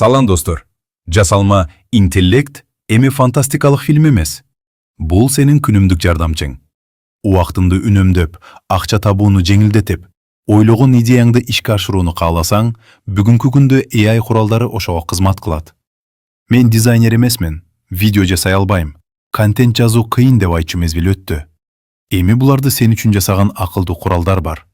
Салам достор. Жасалма интеллект эми фантастикалык фильм эмес. Бул сенин күнүмдүк жардамчың. Убактыңды үнөмдөп, акча табууну жеңилдетип, ойлогон идеяңды ишке ашырууну кааласаң, бүгүнкү күндө AI куралдары ошого кызмат кылат. Мен дизайнер эмесмин, видео жасай албайм, контент жазуу кыйын деп айтчу мезгил өттү. Эми буларды сен үчүн жасаган акылдуу куралдар бар.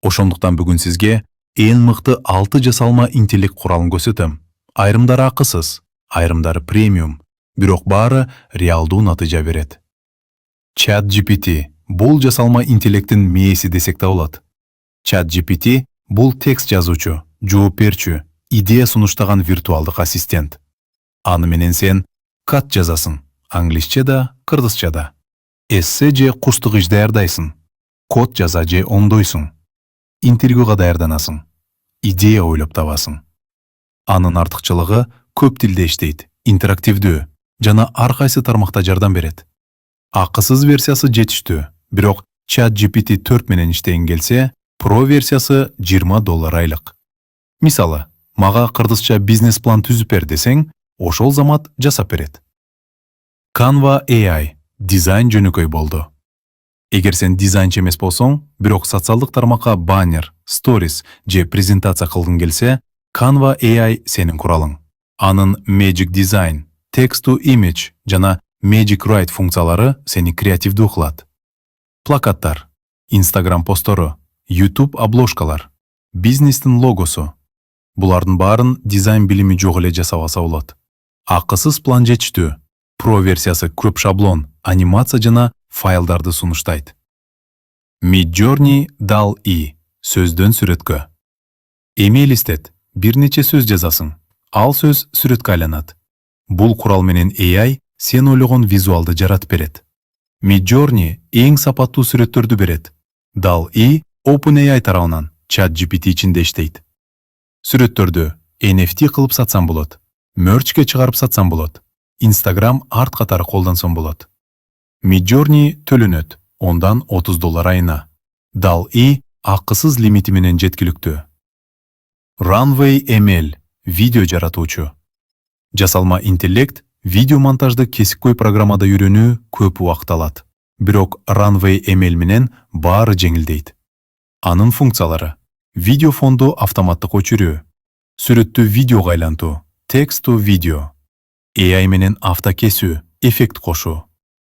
Ошондуктан бүгүн сизге эң мыкты 6 жасалма интеллект куралын көрсөтөм. Айрымдары акысыз, айрымдары премиум, бирок баары реалдуу натыйжа берет. ChatGPT бул жасалма интеллекттин мээси десек да болот. ChatGPT бул текст жазуучу, жооп берчү, идея сунуштаган виртуалдык ассистент. Аны менен сен код жазасың, англисче да, кыргызча да. Эссе же курстук иш даярдайсың, код жаза же оңдойсуң, интервьюга даярданасың, идея ойлоп табасың. Анын артыкчылыгы көп тилде иштейт, интерактивдүү жана ар кайсы тармакта жардам берет. Акысыз версиясы жетиштүү, бирок ChatGPT 4 менен иштеген келсе, Pro версиясы $20 айлык. Мисалы, мага кыргызча бизнес план түзүп бер десең, ошол замат жасап берет. Canva AI дизайн жөнөкөй болду. Эгер сен дизайнчы эмес болсоң, бирок социалдык тармакка баннер, stories же презентация кылгың келсе, Canva AI сенин куралың. Анын Magic Design, Text to Image жана Magic Write функциялары сени креативдүү кылат. Плакаттар, Instagram постору, YouTube обложкалар, бизнестин логосу. Булардын баарын дизайн билими жок эле жасап алса болот. Акысыз план жетиштүү. Pro версиясы көп шаблон, анимация жана файлдарды сунуштайт. Midjourney DALL-E сөздөн сүрөткө. Эми элестет, бир нече сөз жазасың. Ал сөз сүрөткө айланат. Бул курал менен AI сен ойлогон визуалды жаратып берет. Midjourney эң сапаттуу сүрөттөрдү берет. DALL-E OpenAI тарабынан ChatGPT ичинде иштейт. Сүрөттөрдү NFT кылып сатсаң болот, мерчке чыгарып сатсаң болот, Instagram арт катары колдонсоң болот. Midjourney төлөнөт, ondan $30 айына. DALL-E акысыз лимити менен жеткиликтүү. Runway ML видео жаратуучу. Жасалма интеллект видео монтажды кесипкөй программада үйрөнүү көп убакыт алат. Бирок Runway ML менен баары жеңилдейт. Анын функциялары: видео фонду автоматтык өчүрүү, сүрөттү видеого айлантуу, text to video, AI менен автокесүү, эффект кошуу,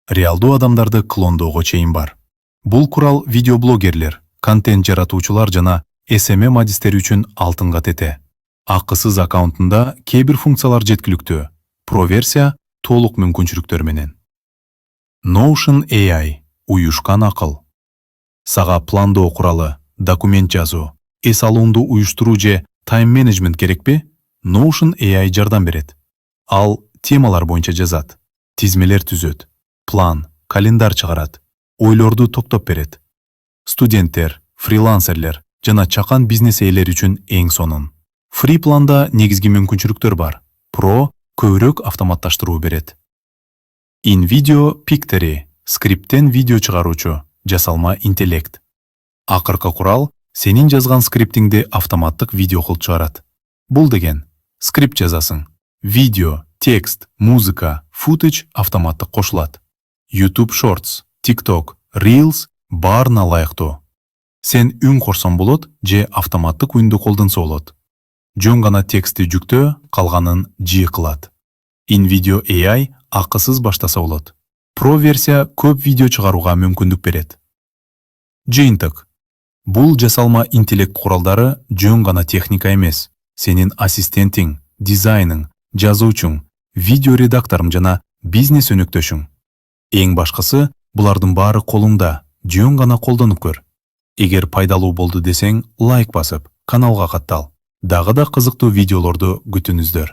реалдуу адамдарды клондоого чейин бар. Бул курал видеоблогерлер, контент жаратуучулар жана SMM адистери үчүн алтынга тете. Акысыз аккаунтунда кээ бир функциялар жеткиликтүү. Pro версия толук мүмкүнчүлүктөр менен. Notion AI уюшкан акыл. Сага пландоо куралы, документ жазуу, эс алуунду уюштуруу же тайм менеджмент керекпи? Notion AI жардам берет. Ал темалар боюнча жазат, тизмелер түзөт, план, календар чыгарат, ойлорду топтоп берет. Студенттер, фрилансерлер жана чакан бизнес ээлери үчүн эң сонун. Free планда негизги мүмкүнчүлүктөр бар. Pro көбүрөөк автоматташтыруу берет. InVideo Pictory скриптен видео чыгаруучу, жасалма интеллект. Акыркы курал сенин жазган скриптиңди автоматтык видео кылып чыгарат. Бул деген скрипт жазасың, видео, текст, музыка, footage автоматтык кошулат. YouTube Shorts, TikTok, Reels баарына ылайыктуу. Сен үн корсоң болот же автоматтык үндү колдонсо болот. Жөн гана текстти жүктөө, калганын жии кылат. InVideo AI акысыз баштаса болот. Pro версия көп видео чыгарууга мүмкүндүк берет. Жыйынтык. Бул жасалма интеллект куралдары жөн гана техника эмес. Сенин ассистентиң, дизайның, жазуучуң, видео редакторуң жана бизнес өнөктөшүң. Эң башкысы, булардын баары колуңда, жөн гана колдонуп көр. Эгер пайдалуу болду десең, лайк басып, каналга каттал. Дагы да кызыктуу видеолорду күтүңүздөр.